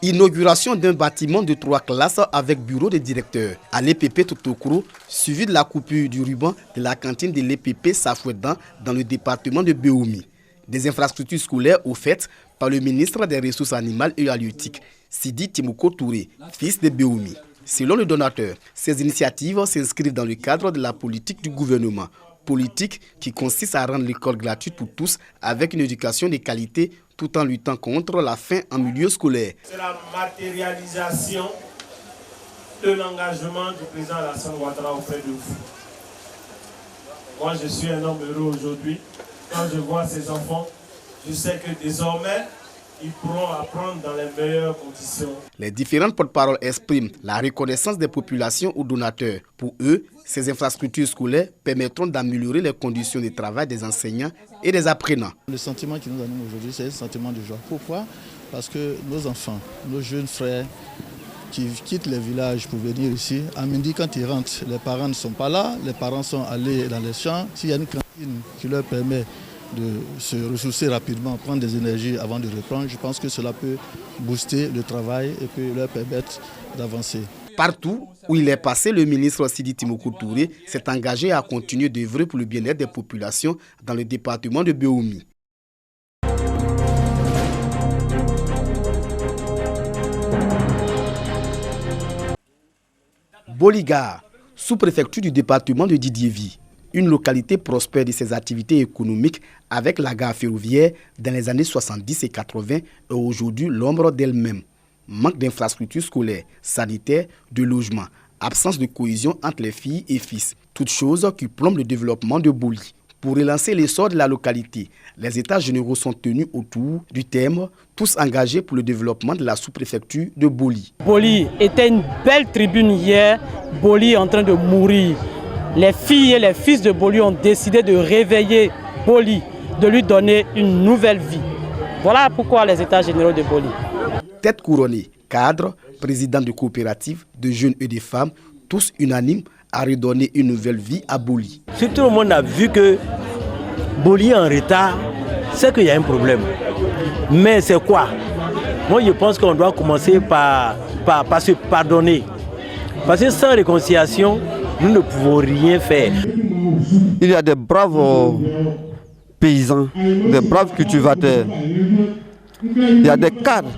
Inauguration d'un bâtiment de 3 classes avec bureau de directeur à l'EPP Totokoro, suivi de la coupure du ruban de la cantine de l'EPP Safouedan dans le département de Béoumi. Des infrastructures scolaires offertes par le ministre des Ressources animales et halieutiques, Sidi Timoko Touré, fils de Béoumi. Selon le donateur, ces initiatives s'inscrivent dans le cadre de la politique du gouvernement. Politique qui consiste à rendre l'école gratuite pour tous avec une éducation de qualité tout en luttant contre la faim en milieu scolaire. C'est la matérialisation de l'engagement du président Alassane Ouattara auprès de vous. Moi, je suis un homme heureux aujourd'hui. Quand je vois ces enfants, je sais que désormais, ils pourront apprendre dans les meilleures conditions. Les différentes porte-paroles expriment la reconnaissance des populations aux donateurs. Pour eux, ces infrastructures scolaires permettront d'améliorer les conditions de travail des enseignants et des apprenants. Le sentiment qui nous anime aujourd'hui, c'est un sentiment de joie. Pourquoi? Parce que nos enfants, nos jeunes frères qui quittent les villages pour venir ici, à midi quand ils rentrent, les parents ne sont pas là, les parents sont allés dans les champs. S'il y a une cantine qui leur permet de se ressourcer rapidement, prendre des énergies avant de reprendre, je pense que cela peut booster le travail et peut leur permettre d'avancer. Partout où il est passé, le ministre Sidi Timoko Touré s'est engagé à continuer d'œuvrer pour le bien-être des populations dans le département de Béoumi. Boligar, sous-préfecture du département de Didiévi, une localité prospère de ses activités économiques avec la gare ferroviaire dans les années 70 et 80 et aujourd'hui l'ombre d'elle-même. Manque d'infrastructures scolaires, sanitaires, de logements, absence de cohésion entre les filles et fils, toutes choses qui plombent le développement de Boli. Pour relancer l'essor de la localité, les États généraux sont tenus autour du thème « Tous engagés pour le développement de la sous-préfecture de Boli ». Boli était une belle tribune hier, Boli est en train de mourir. Les filles et les fils de Boli ont décidé de réveiller Boli, de lui donner une nouvelle vie. Voilà pourquoi les États généraux de Boli. Tête couronnée, cadre, président de coopératives, de jeunes et de femmes, tous unanimes à redonner une nouvelle vie à Boli. Si tout le monde a vu que Boli est en retard, c'est qu'il y a un problème. Mais c'est quoi? Moi je pense qu'on doit commencer par se pardonner. Parce que sans réconciliation, nous ne pouvons rien faire. Il y a des braves paysans, des braves cultivateurs. Il y a des cadres.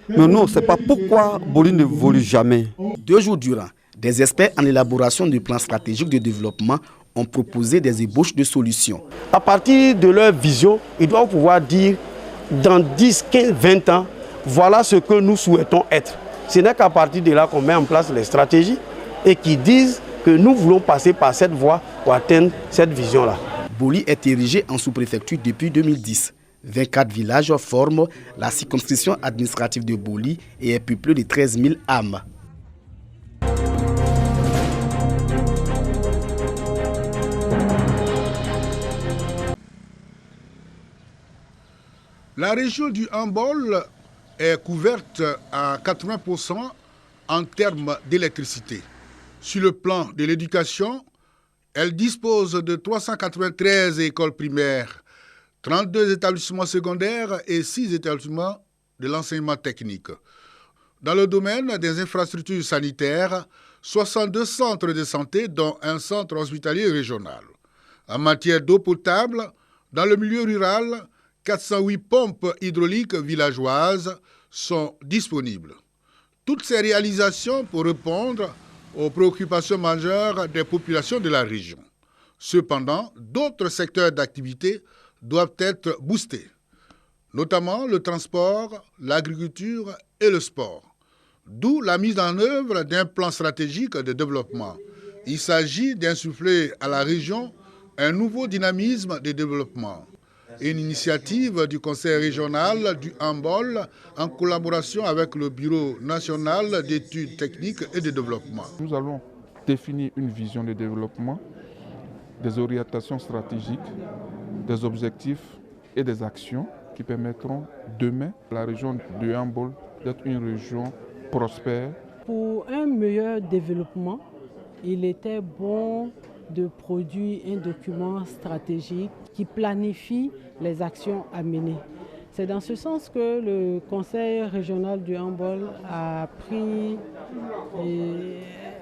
Mais nous, on ne sait pas pourquoi Boli ne évolue jamais. 2 jours durant, des experts en élaboration du plan stratégique de développement ont proposé des ébauches de solutions. À partir de leur vision, ils doivent pouvoir dire dans 10, 15, 20 ans, voilà ce que nous souhaitons être. Ce n'est qu'à partir de là qu'on met en place les stratégies et qui disent que nous voulons passer par cette voie pour atteindre cette vision-là. Boli est érigé en sous-préfecture depuis 2010. 24 villages forment la circonscription administrative de Boli et est peuplée de 13 000 âmes. La région du Hambol est couverte à 80% en termes d'électricité. Sur le plan de l'éducation, elle dispose de 393 écoles primaires, 32 établissements secondaires et 6 établissements de l'enseignement technique. Dans le domaine des infrastructures sanitaires, 62 centres de santé, dont un centre hospitalier régional. En matière d'eau potable, dans le milieu rural, 408 pompes hydrauliques villageoises sont disponibles. Toutes ces réalisations pour répondre aux préoccupations majeures des populations de la région. Cependant, d'autres secteurs d'activité doivent être boostés, notamment le transport, l'agriculture et le sport. D'où la mise en œuvre d'un plan stratégique de développement. Il s'agit d'insuffler à la région un nouveau dynamisme de développement. Une initiative du Conseil régional du Hambol en collaboration avec le Bureau national d'études techniques et de développement. Nous allons définir une vision de développement, des orientations stratégiques, des objectifs et des actions qui permettront demain à la région du Hambol d'être une région prospère. Pour un meilleur développement, il était bon de produire un document stratégique qui planifie les actions à mener. C'est dans ce sens que le Conseil régional du handball a pris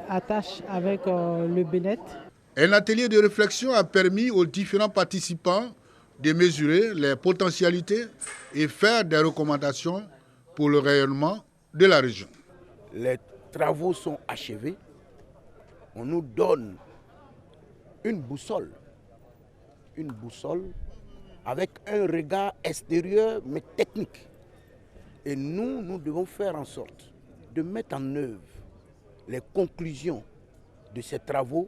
attache avec le BNET. Un atelier de réflexion a permis aux différents participants de mesurer les potentialités et faire des recommandations pour le rayonnement de la région. Les travaux sont achevés. On nous donne une boussole avec un regard extérieur mais technique. Et nous devons faire en sorte de mettre en œuvre les conclusions de ces travaux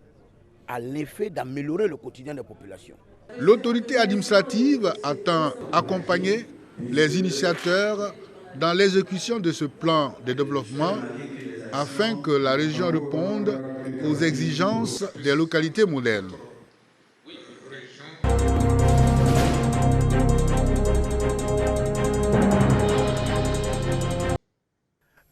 à l'effet d'améliorer le quotidien des populations. L'autorité administrative attend accompagner les initiateurs dans l'exécution de ce plan de développement afin que la région réponde aux exigences des localités modernes.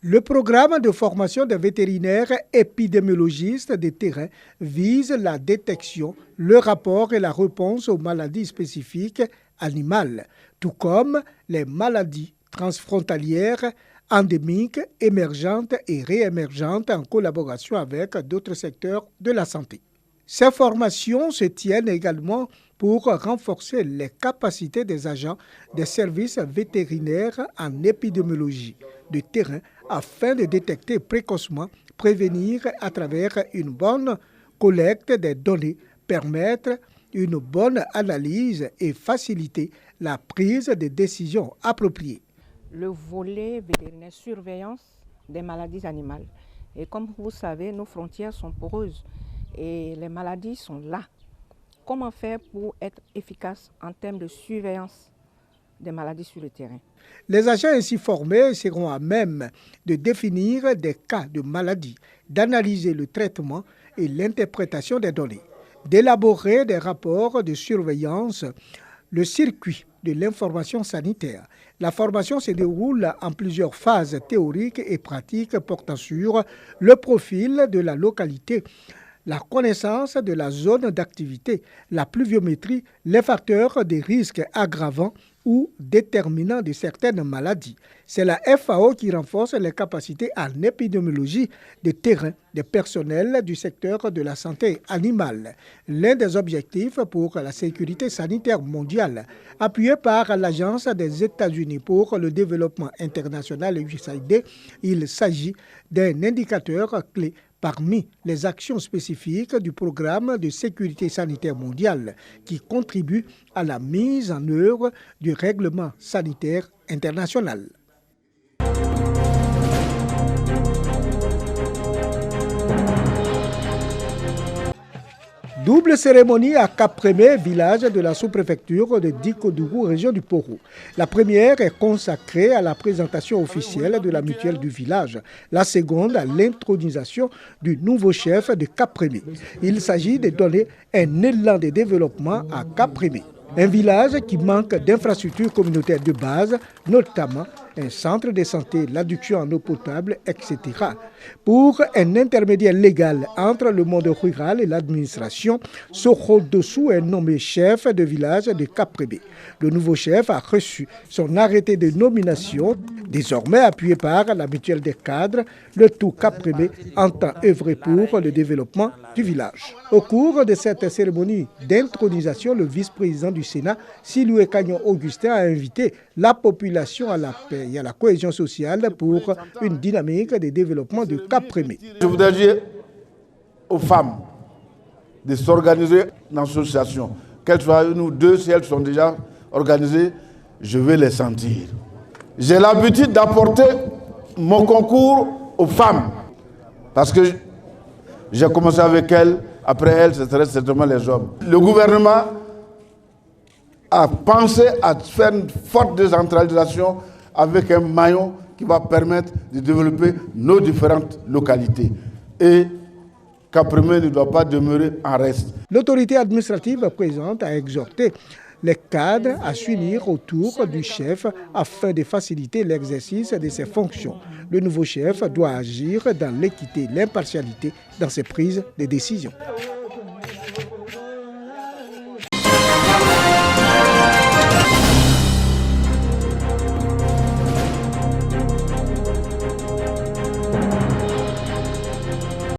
Le programme de formation des vétérinaires épidémiologistes de terrain vise la détection, le rapport et la réponse aux maladies spécifiques animales, tout comme les maladies transfrontalières, endémiques, émergentes et réémergentes en collaboration avec d'autres secteurs de la santé. Ces formations se tiennent également pour renforcer les capacités des agents des services vétérinaires en épidémiologie de terrain afin de détecter précocement, prévenir à travers une bonne collecte des données, permettre une bonne analyse et faciliter la prise de décisions appropriées. Le volet vétérinaire surveillance des maladies animales. Et comme vous savez, nos frontières sont poreuses et les maladies sont là. Comment faire pour être efficace en termes de surveillance des maladies sur le terrain? Les agents ainsi formés seront à même de définir des cas de maladie, d'analyser le traitement et l'interprétation des données, d'élaborer des rapports de surveillance, le circuit de l'information sanitaire. La formation se déroule en plusieurs phases théoriques et pratiques portant sur le profil de la localité, la connaissance de la zone d'activité, la pluviométrie, les facteurs de risques aggravants ou déterminants de certaines maladies. C'est la FAO qui renforce les capacités en épidémiologie de terrain des personnels du secteur de la santé animale. L'un des objectifs pour la sécurité sanitaire mondiale, appuyé par l'Agence des États-Unis pour le développement international USAID, il s'agit d'un indicateur clé parmi les actions spécifiques du programme de sécurité sanitaire mondiale qui contribue à la mise en œuvre du règlement sanitaire international. Double cérémonie à Cap-Prémé, village de la sous-préfecture de Dikodougou, région du Poro. La première est consacrée à la présentation officielle de la mutuelle du village. La seconde à l'intronisation du nouveau chef de Cap-Prémé. Il s'agit de donner un élan de développement à Cap-Prémé. Un village qui manque d'infrastructures communautaires de base, notamment un centre de santé, l'adduction en eau potable, etc. Pour un intermédiaire légal entre le monde rural et l'administration, Sokho Dossou est nommé chef de village de Cap-Prémé. Le nouveau chef a reçu son arrêté de nomination, désormais appuyé par la mutuelle des cadres. Le tout Cap-Prémé entend œuvrer pour le développement du village. Au cours de cette cérémonie d'intronisation, le vice-président du Sénat, Siloué Cagnon Augustin, a invité la population à la paix et à la cohésion sociale pour une dynamique de développement de Cap-Prémé. Je voudrais dire aux femmes de s'organiser dans l'association. Qu'elles soient une ou deux, si elles sont déjà organisées, je vais les sentir. J'ai l'habitude d'apporter mon concours aux femmes parce que j'ai commencé avec elles, après elles, ce serait certainement les hommes. Le gouvernement a pensé à faire une forte décentralisation avec un maillon qui va permettre de développer nos différentes localités. Et Cap-Prémé ne doit pas demeurer en reste. L'autorité administrative présente a exhorté les cadres à s'unir autour du chef afin de faciliter l'exercice de ses fonctions. Le nouveau chef doit agir dans l'équité et l'impartialité dans ses prises de décision.